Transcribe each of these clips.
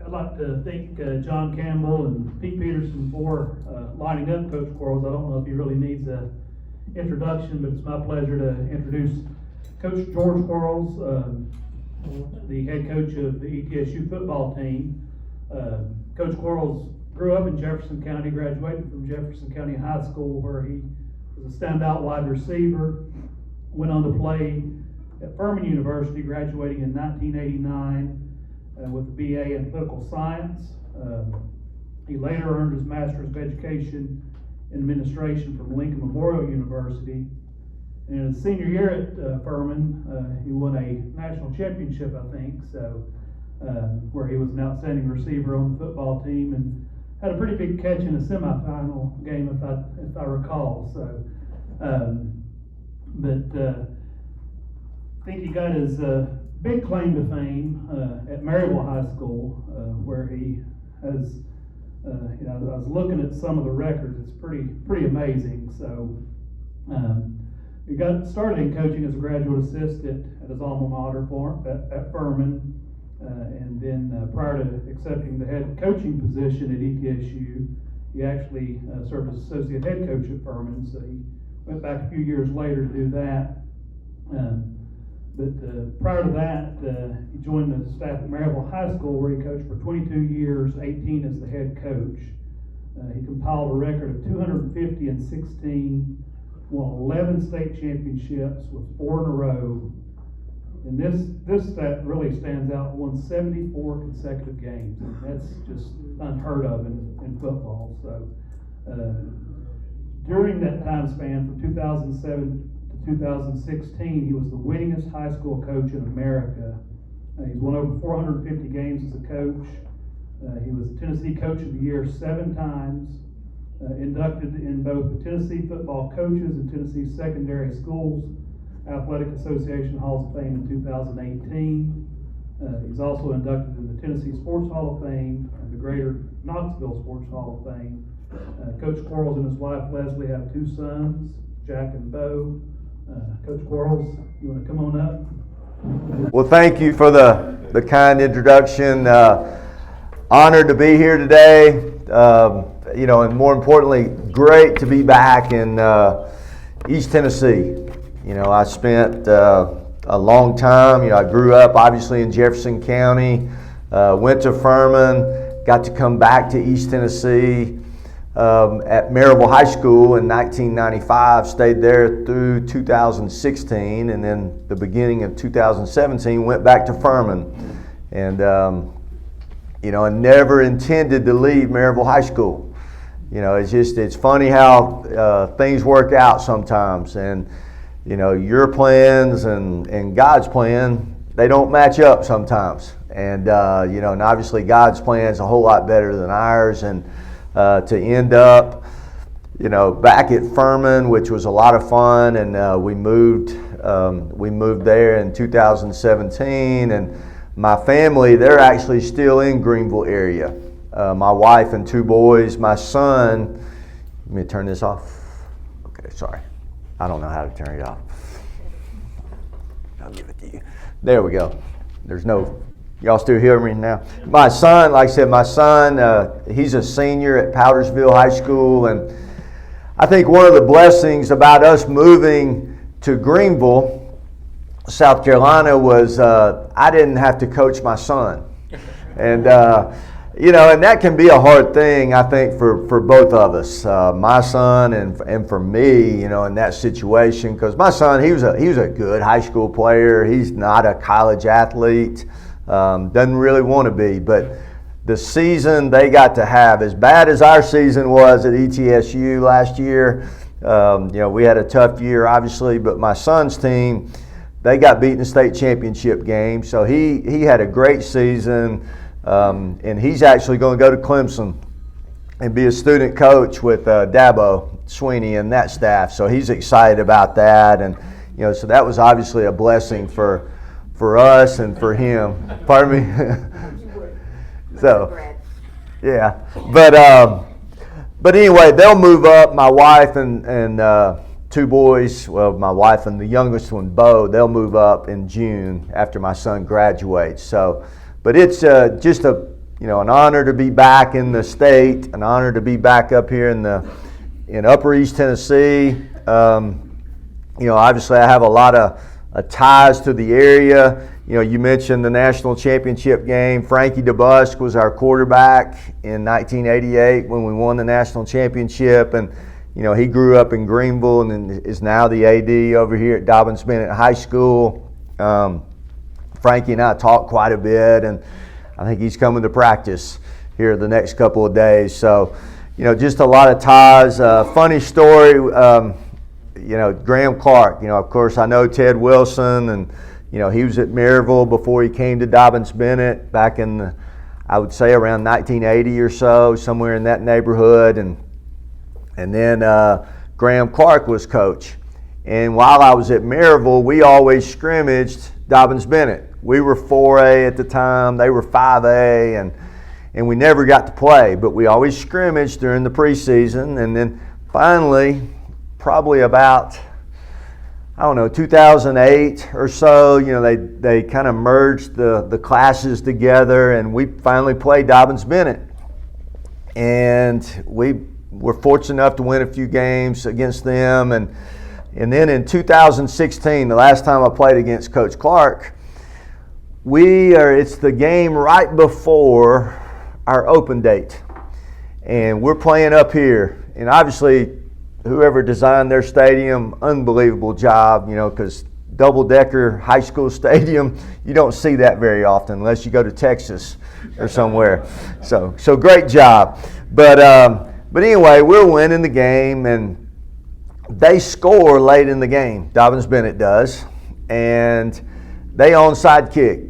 I'd like to thank John Campbell and Pete Peterson for lining up Coach Quarles. I don't know if he really needs an introduction, but it's my pleasure to introduce Coach George Quarles, the head coach of the ETSU football team. Coach Quarles grew up in Jefferson County, graduated from Jefferson County High School, where he was a standout wide receiver, went on to play at Furman University, graduating in 1989 with a BA in political science. He later earned his Master's of Education in Administration from Lincoln Memorial University. And in his senior year at Furman, he won a national championship, I think, where he was an outstanding receiver on the football team and had a pretty big catch in a semifinal game, if I recall. So, I think he got his big claim to fame at Maryville High School, where he has. I was looking at some of the records. It's pretty amazing. So he got started in coaching as a graduate assistant at his alma mater at Furman, and then prior to accepting the head coaching position at ETSU, he actually served as associate head coach at Furman. So he went back a few years later to do that. But prior to that, he joined the staff at Maryville High School, where he coached for 22 years, 18 as the head coach. He compiled a record of 250-16, won 11 state championships with 4 in a row. And this stat really stands out, won 74 consecutive games. And that's just unheard of in football. So during that time span from 2007 to 2016, he was the winningest high school coach in America. He's won over 450 games as a coach. He was the Tennessee Coach of the Year 7 times, inducted in both the Tennessee Football Coaches and Tennessee Secondary Schools Athletic Association Halls of Fame in 2018. He's also inducted in the Tennessee Sports Hall of Fame and the Greater Knoxville Sports Hall of Fame. Coach Quarles and his wife Leslie have 2 sons, Jack and Bo. Coach Quarles, you want to come on up? Well, thank you for the kind introduction. Honored to be here today. And more importantly, great to be back in East Tennessee. I spent a long time. I grew up obviously in Jefferson County, went to Furman, got to come back to East Tennessee at Maryville High School in 1995, stayed there through 2016, and then the beginning of 2017 went back to Furman. And I never intended to leave Maryville High School. It's funny how things work out sometimes, and your plans and God's plan, they don't match up sometimes. And and obviously God's plan is a whole lot better than ours. And to end up, back at Furman, which was a lot of fun, and we moved there in 2017, and my family, they're actually still in Greenville area. My wife and 2 boys. My son, let me turn this off. Okay, sorry. I don't know how to turn it off. I'll give it to you. There we go. Y'all still hear me now? My son, like I said, he's a senior at Powdersville High School, and I think one of the blessings about us moving to Greenville, South Carolina, was I didn't have to coach my son. And and that can be a hard thing, I think, for both of us, my son and for me, in that situation, because my son, he was a good high school player. He's not a college athlete. Doesn't really want to be, but the season they got to have, as bad as our season was at ETSU last year, we had a tough year, obviously, but my son's team, they got beat in the state championship game, so he had a great season, and he's actually going to go to Clemson and be a student coach with Dabo Sweeney and that staff, so he's excited about that, and so that was obviously a blessing for us and for him. Pardon me? So, yeah. But anyway, they'll move up. My wife and 2 boys, well, my wife and the youngest one, Bo, they'll move up in June after my son graduates. So, but it's just a an honor to be back in the state, an honor to be back up here in Upper East Tennessee. Obviously I have a lot of ties to the area. You mentioned the national championship game. Frankie DeBusk was our quarterback in 1988 when we won the national championship, and he grew up in Greenville and is now the AD over here at Dobyns-Bennett High School. Frankie and I talked quite a bit, and I think he's coming to practice here the next couple of days. So, just a lot of ties. Funny story, Graham Clark. Of course, I know Ted Wilson, and he was at Maryville before he came to Dobyns-Bennett back in, I would say, around 1980 or so, somewhere in that neighborhood. And then Graham Clark was coach. And while I was at Maryville, we always scrimmaged Dobyns-Bennett. We were 4A at the time, they were 5A, and we never got to play, but we always scrimmaged during the preseason. And then finally, probably about 2008 or so, they kind of merged the classes together, and we finally played Dobyns-Bennett. And we were fortunate enough to win a few games against them. And then in 2016, the last time I played against Coach Clark, it's the game right before our open date. And we're playing up here. And obviously, whoever designed their stadium, unbelievable job, because double-decker high school stadium, you don't see that very often unless you go to Texas or somewhere. So great job. But anyway, we're winning the game, and they score late in the game. Dobyns-Bennett does, and they onside kick.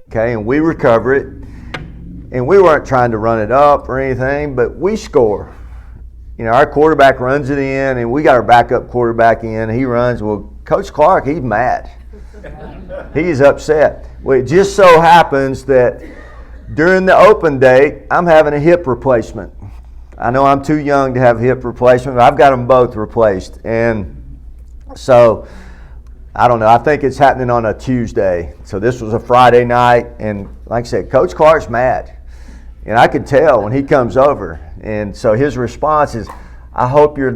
Okay, and we recover it, and we weren't trying to run it up or anything, but we score. Our quarterback runs it in, and we got our backup quarterback in. He runs. Well, Coach Clark, he's mad. He's upset. Well, it just so happens that during the open date, I'm having a hip replacement. I know I'm too young to have a hip replacement, but I've got them both replaced. And so, I don't know. I think it's happening on a Tuesday. So this was a Friday night, and like I said, Coach Clark's mad. And I could tell when he comes over. And so his response is, I hope your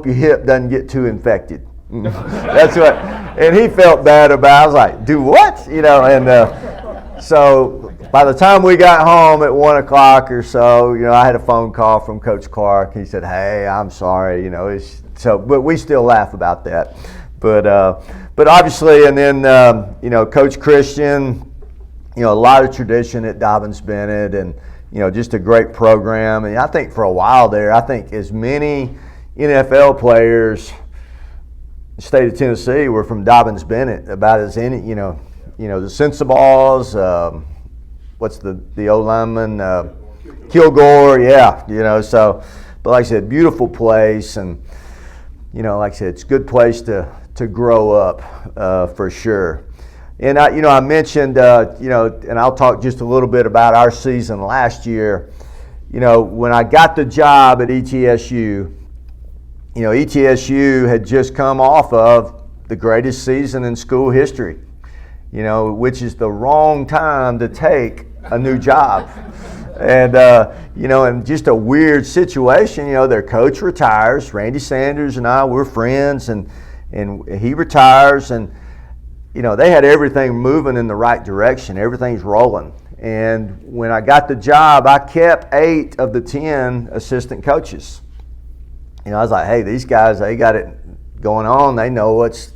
hip doesn't get too infected. That's what, and he felt bad about it. I was like, do what? So by the time we got home at 1 o'clock or so, I had a phone call from Coach Clark. He said, hey, I'm sorry, but we still laugh about that. But obviously, and then, Coach Christian, a lot of tradition at Dobyns-Bennett, and just a great program. And I think for a while there, as many NFL players in the state of Tennessee were from Dobyns-Bennett, about as any, the Sensaballs, what's the old lineman, Kilgore, yeah, so, but like I said, beautiful place, and like I said, it's a good place to grow up for sure. And I mentioned, and I'll talk just a little bit about our season last year. When I got the job at ETSU, ETSU had just come off of the greatest season in school history, which is the wrong time to take a new job. And, and just a weird situation, their coach retires. Randy Sanders and I, we're friends, and he retires, and they had everything moving in the right direction. Everything's rolling. And when I got the job, I kept 8 of the 10 assistant coaches. I was like, hey, these guys, they got it going on. They know what's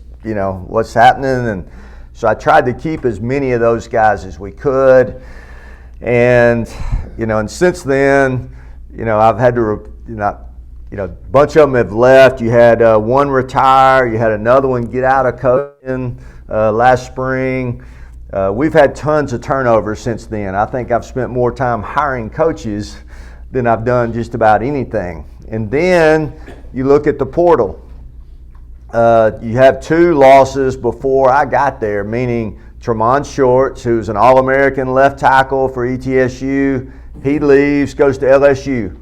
happening. And so I tried to keep as many of those guys as we could. And, and since then, I've had to, a bunch of them have left. You had one retire. You had another one get out of coaching last spring. We've had tons of turnover since then. I think I've spent more time hiring coaches than I've done just about anything. And then you look at the portal. You have 2 losses before I got there, meaning Tremont Shorts, who's an All-American left tackle for ETSU, he leaves, goes to LSU.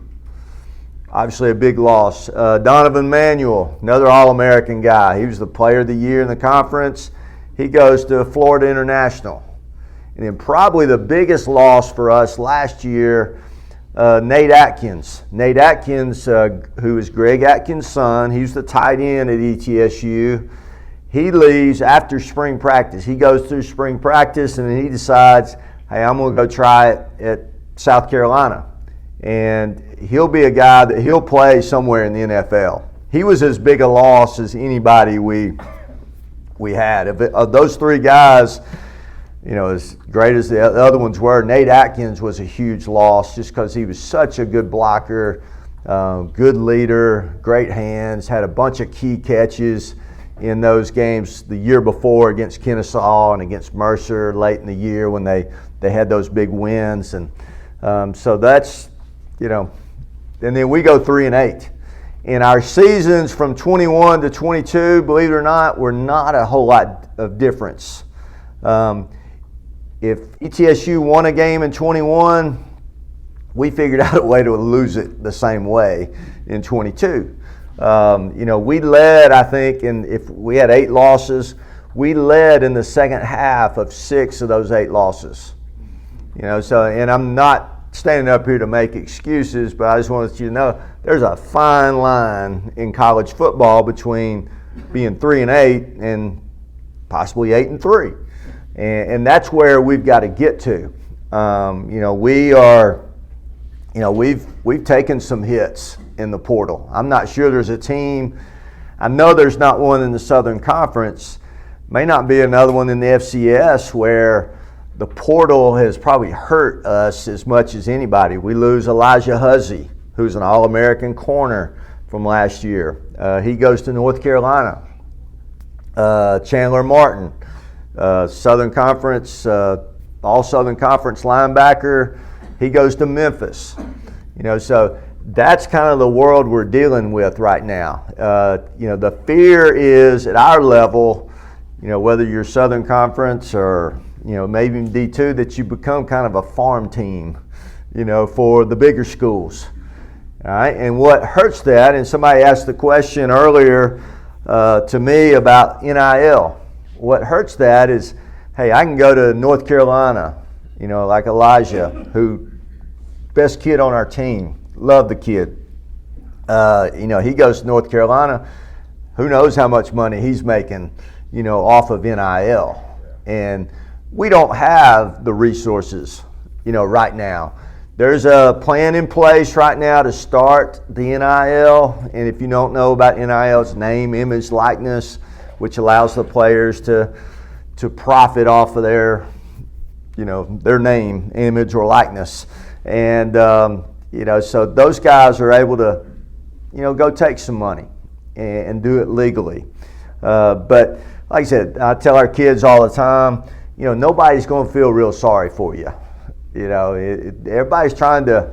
Obviously a big loss. Donovan Manuel, another All-American guy. He was the player of the year in the conference. He goes to Florida International. And then probably the biggest loss for us last year, Nate Atkins. Nate Atkins, who is Greg Atkins' son, he's the tight end at ETSU. He leaves after spring practice. He goes through spring practice and then he decides, hey, I'm going to go try it at South Carolina. And he'll be a guy that he'll play somewhere in the NFL. He was as big a loss as anybody we had. Of those three guys, you know, as great as the other ones were, Nate Atkins was a huge loss just because he was such a good blocker, good leader, great hands, had a bunch of key catches in those games the year before against Kennesaw and against Mercer late in the year when they had those big wins. And so that's, you know, and then we go 3-8. And our seasons from 21 to 22, believe it or not, were not a whole lot of difference. If ETSU won a game in 21, we figured out a way to lose it the same way in 22. You know, we led, I think, and if we had 8 losses, we led in the second half of 6 of those 8 losses. You know, so, and I'm not standing up here to make excuses, but I just wanted you to know there's a fine line in college football between being 3-8 and possibly 8-3. And that's where we've got to get to. You know, we've taken some hits in the portal. I'm not sure there's a team. I know there's not one in the Southern Conference. May not be another one in the FCS where the portal has probably hurt us as much as anybody. We lose Elijah Huzzy, who's an All-American corner from last year. He goes to North Carolina. Chandler Martin, Southern Conference, All-Southern Conference linebacker. He goes to Memphis. You know, so that's kind of the world we're dealing with right now. You know, the fear is at our level, you know, whether you're Southern Conference or, you know, maybe D2, that you become kind of a farm team, you know, for the bigger schools. All right, and what hurts that, and somebody asked the question earlier to me about NIL. What hurts that is, hey, I can go to North Carolina, you know, like Elijah, who best kid on our team, love the kid. You know, he goes to North Carolina, who knows how much money he's making, you know, off of NIL. And we don't have the resources, you know, right now. There's a plan in place right now to start the NIL, and if you don't know about NIL, it's name, image, likeness, which allows the players to profit off of their, you know, their name, image, or likeness. And, you know, so those guys are able to, you know, go take some money and do it legally. But like I said, I tell our kids all the time, you know, nobody's going to feel real sorry for you. You know, everybody's trying to,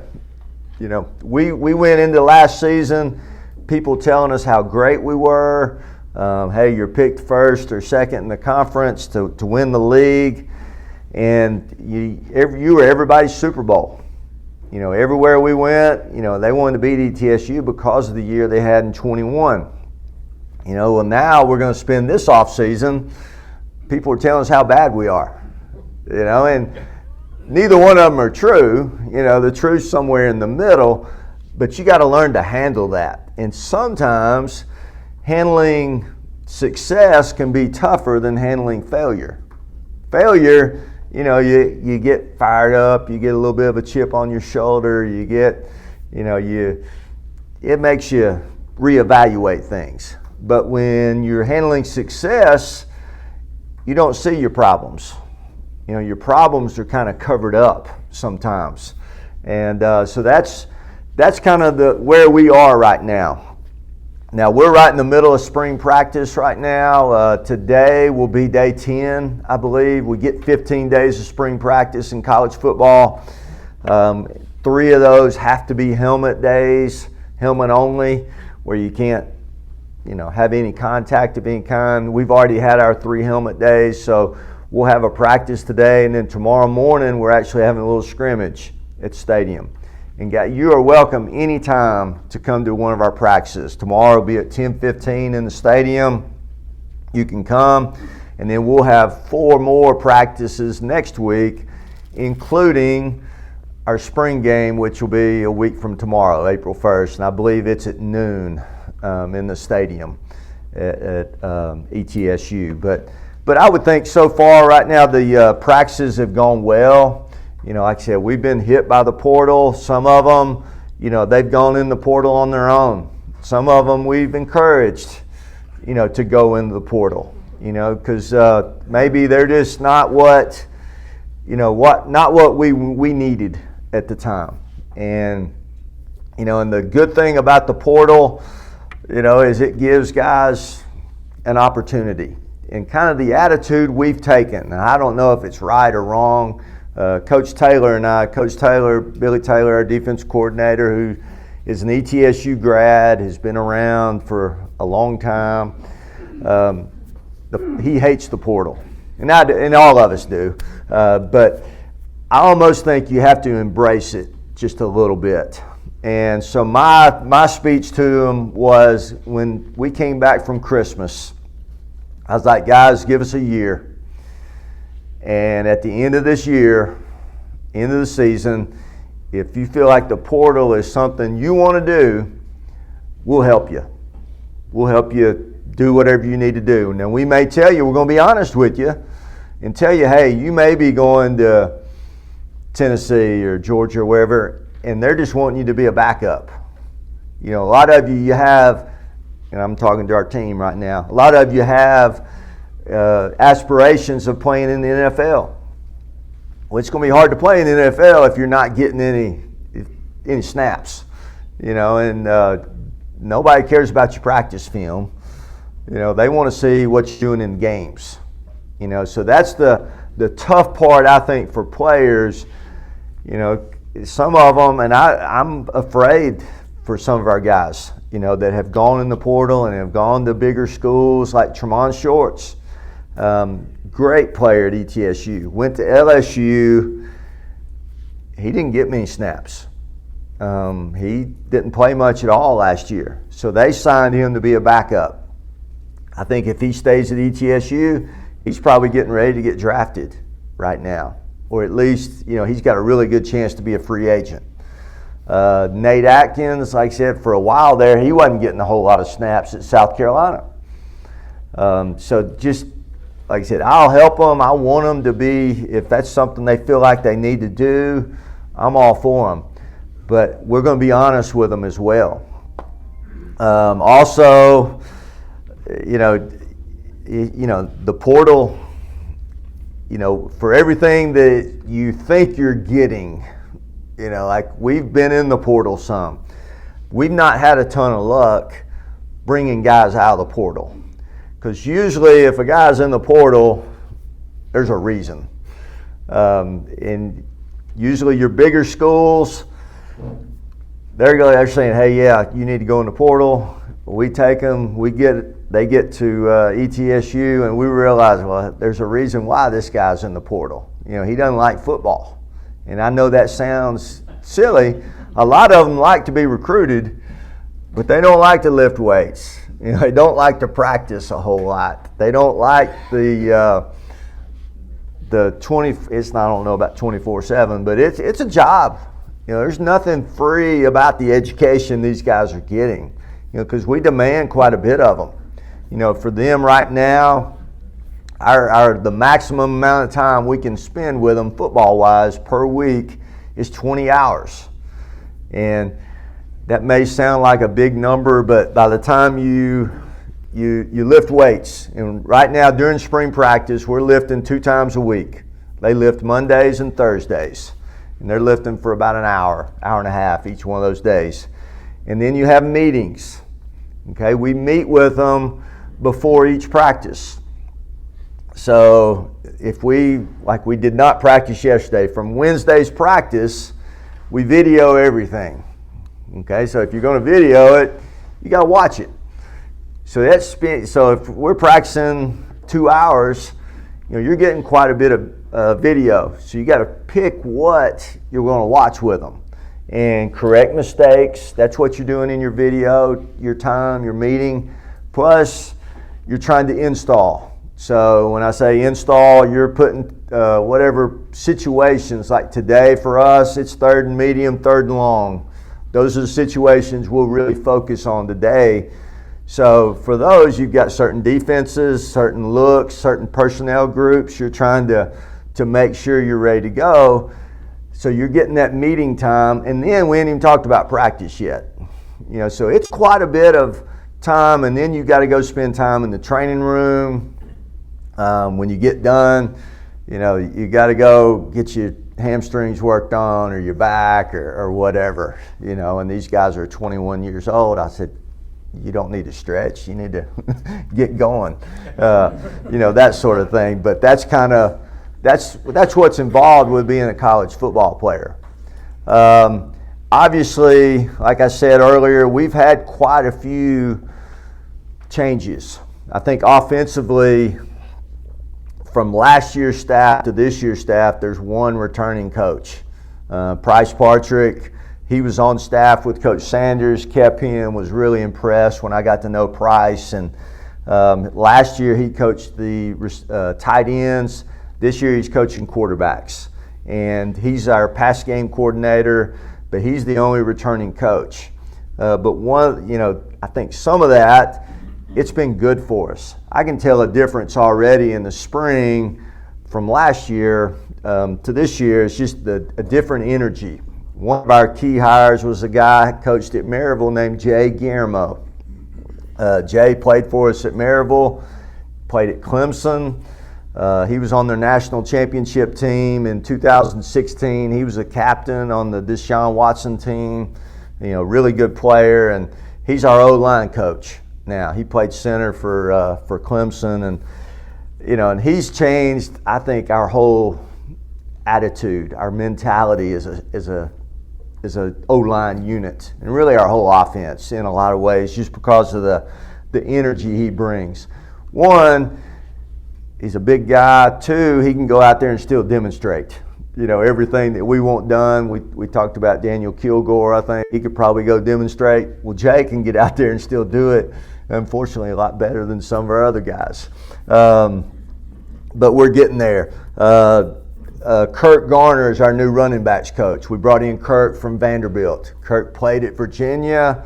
you know, we went into last season, people telling us how great we were. Hey, you're picked first or second in the conference to win the league. And you were everybody's Super Bowl. You know, everywhere we went, you know, they wanted to beat ETSU because of the year they had in 21. You know, well, now we're going to spend this off season. People are telling us how bad we are. You know, and neither one of them are true. You know, the truth's somewhere in the middle, but you got to learn to handle that. And sometimes handling success can be tougher than handling failure. Failure, you know, you get fired up, you get a little bit of a chip on your shoulder, you get, you know, it makes you reevaluate things. But when you're handling success, you don't see your problems. You know, your problems are kind of covered up sometimes. And so that's kind of where we are right now. Now, we're right in the middle of spring practice right now. Today will be day 10, I believe. We get 15 days of spring practice in college football. 3 of those have to be helmet days, helmet only, where you can't, you know, have any contact of any kind. We've already had our 3 helmet days, so we'll have a practice today, and then tomorrow morning we're actually having a little scrimmage at the stadium. And you are welcome anytime to come to one of our practices. Tomorrow will be at 10:15 in the stadium. You can come, And then we'll have 4 more practices next week, including our spring game, which will be a week from tomorrow, April 1st. And I believe it's at noon in the stadium at ETSU. But I would think so far right now the practices have gone well. You know, like I said, we've been hit by the portal. Some of them, you know, they've gone in the portal on their own. Some of them we've encouraged, you know, to go into the portal, you know, because maybe they're just not what, you know, not what we needed at the time. And, you know, and the good thing about the portal, you know, is it gives guys an opportunity. And kind of the attitude we've taken, and I don't know if it's right or wrong. Coach Taylor and I, Billy Taylor, our defense coordinator, who is an ETSU grad, has been around for a long time. He hates the portal, and all of us do. But I almost think you have to embrace it just a little bit. And so my speech to him was, when we came back from Christmas, I was like, guys, give us a year. And at the end of this year, end of the season, if you feel like the portal is something you want to do, we'll help you. We'll help you do whatever you need to do. Now, we may tell you, we're going to be honest with you and tell you, hey, you may be going to Tennessee or Georgia or wherever, and they're just wanting you to be a backup. You know, a lot of you have, and I'm talking to our team right now, a lot of you have aspirations of playing in the NFL. Well, it's going to be hard to play in the NFL if you're not getting any snaps, you know, and nobody cares about your practice film. You know, they want to see what you're doing in games, you know, so that's the tough part, I think, for players. You know, some of them, and I'm afraid for some of our guys, you know, that have gone in the portal and have gone to bigger schools like Tremont Shorts. Great player at ETSU. Went to LSU. He didn't get many snaps. He didn't play much at all last year. So they signed him to be a backup. I think if he stays at ETSU, he's probably getting ready to get drafted right now. Or at least, you know, he's got a really good chance to be a free agent. Nate Atkins, like I said, for a while there, he wasn't getting a whole lot of snaps at South Carolina. So just, like I said, I'll help them. I want them to be, if that's something they feel like they need to do, I'm all for them. But we're going to be honest with them as well. Also, you know, the portal, you know, for everything that you think you're getting, you know, like we've been in the portal some. We've not had a ton of luck bringing guys out of the portal. Because usually if a guy's in the portal, there's a reason. And usually your bigger schools, they're saying, hey, yeah, you need to go in the portal. We take them, they get to ETSU, and we realize, well, there's a reason why this guy's in the portal. You know, he doesn't like football. And I know that sounds silly. A lot of them like to be recruited, but they don't like to lift weights. You know, they don't like to practice a whole lot. They don't like the 20. It's not, I don't know about 24/7, but it's a job. You know, there's nothing free about the education these guys are getting. You know, because we demand quite a bit of them. You know, for them right now, the maximum amount of time we can spend with them football-wise per week is 20 hours. And that may sound like a big number, but by the time you lift weights, and right now during spring practice, we're lifting 2 times a week. They lift Mondays and Thursdays, and they're lifting for about an hour and a half each one of those days. And then you have meetings. Okay, we meet with them before each practice. So if like we did not practice yesterday, from Wednesday's practice, we video everything. Okay, so if you're going to video it, you got to watch it. So if we're practicing 2 hours, you know, you're getting quite a bit of video. So you got to pick what you're going to watch with them and correct mistakes. That's what you're doing in your video, your time, your meeting. Plus, you're trying to install So when I say install, you're putting whatever situations, like today for us, it's third and medium, third and long. Those are the situations we'll really focus on today. So for those, you've got certain defenses, certain looks, certain personnel groups. You're trying to make sure you're ready to go. So you're getting that meeting time, and then we ain't even talked about practice yet. So it's quite a bit of time, and then you got to go spend time in the training room. When you get done, you got to go get your hamstrings worked on or your back or whatever, and these guys are 21 years old. I said, you don't need to stretch, you need to get going, that sort of thing. But that's what's involved with being a college football player. Obviously, like I said earlier, we've had quite a few changes. I think offensively, from last year's staff to this year's staff, there's one returning coach. Price Partrick, he was on staff with Coach Sanders, kept him, was really impressed when I got to know Price. And last year he coached the tight ends. This year he's coaching quarterbacks. And he's our pass game coordinator, but he's the only returning coach. But I think some of that, it's been good for us. I can tell a difference already in the spring from last year to this year. It's just a different energy. One of our key hires was a guy coached at Maryville named Jay Guillermo. Jay played for us at Maryville, played at Clemson. He was on their national championship team in 2016. He was a captain on the Deshaun Watson team. Really good player, and he's our O-line coach now. He played center for Clemson, and he's changed, I think, our whole attitude, our mentality as a O-line unit, and really our whole offense in a lot of ways, just because of the energy he brings. One, he's a big guy. Two, he can go out there and still demonstrate, everything that we want done. We talked about Daniel Kilgore. I think he could probably go demonstrate. Well, Jay can get out there and still do it. Unfortunately, a lot better than some of our other guys. But we're getting there. Kirk Garner is our new running backs coach. We brought in Kirk from Vanderbilt. Kirk played at Virginia,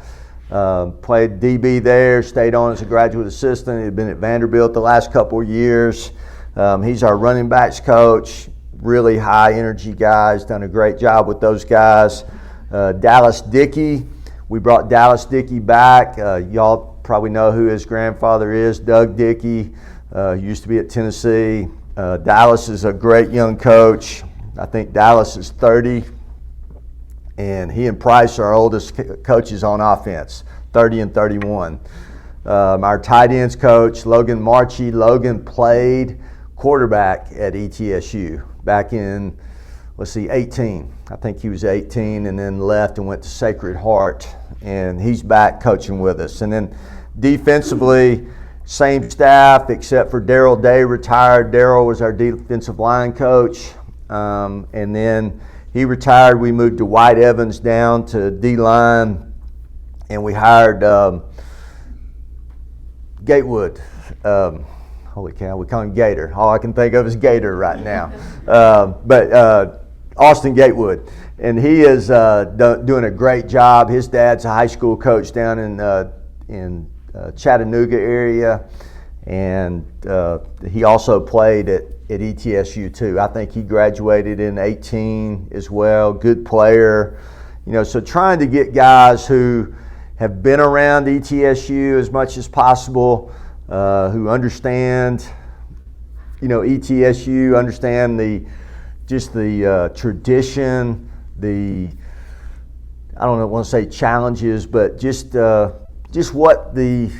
played DB there, stayed on as a graduate assistant. He'd been at Vanderbilt the last couple of years. He's our running backs coach. Really high energy guys, done a great job with those guys. Dallas Dickey, we brought Dallas Dickey back. Y'all probably know who his grandfather is, Doug Dickey, used to be at Tennessee. Dallas is a great young coach. I think Dallas is 30, and he and Price are our oldest coaches on offense, 30 and 31. Our tight ends coach, Logan Marchie. Logan played quarterback at ETSU back in, 18. I think he was 18 and then left and went to Sacred Heart, and he's back coaching with us. And then defensively, same staff except for Daryl Day retired. Daryl was our defensive line coach, and then he retired. We moved to White Evans down to D-line, and we hired Gatewood. Holy cow, we call him Gator. All I can think of is Gator right now. But Austin Gatewood, and he is doing a great job. His dad's a high school coach down in Chattanooga area, and he also played at ETSU too. I think he graduated in 18 as well. Good player, so trying to get guys who have been around ETSU as much as possible, who understand, ETSU, understand the tradition, I don't want to say challenges, but just what the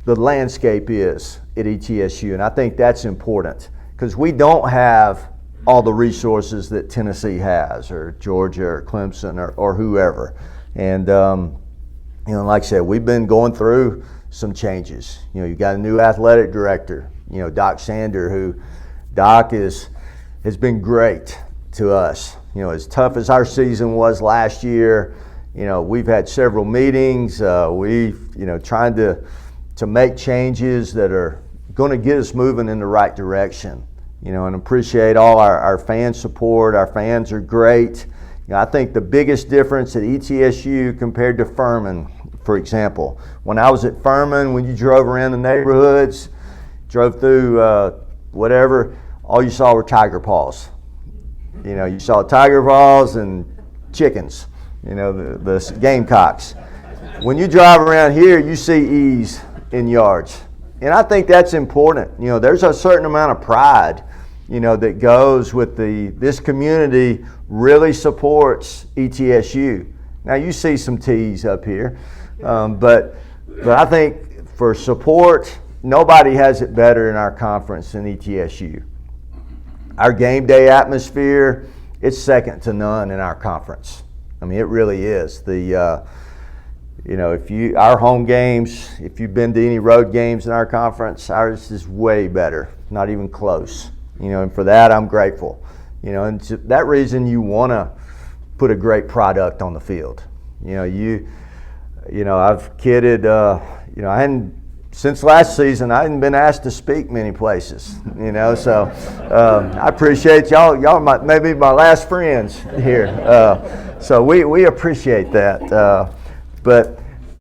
landscape is at ETSU. And I think that's important because we don't have all the resources that Tennessee has, or Georgia, or Clemson, or whoever. And like I said, we've been going through some changes. You got a new athletic director, Doc Sander, Doc has been great to us. As tough as our season was last year, we've had several meetings. We've, trying to make changes that are going to get us moving in the right direction. And appreciate all our fan support. Our fans are great. I think the biggest difference at ETSU compared to Furman, for example, when I was at Furman, when you drove around the neighborhoods, drove through whatever, all you saw were tiger paws. You saw tiger paws and chickens, the gamecocks. When you drive around here, you see E's in yards. And I think that's important. There's a certain amount of pride, that goes with this community really supports ETSU. Now you see some T's up here, but I think for support, nobody has it better in our conference than ETSU. Our game day atmosphere, it's second to none in our conference. I mean, it really is. Our home games, if you've been to any road games in our conference, ours is way better, not even close. And for that, I'm grateful. And to that reason, you want to put a great product on the field. I've kidded. I hadn't since last season. I hadn't been asked to speak many places. So I appreciate y'all. Y'all maybe my last friends here. So we appreciate that. But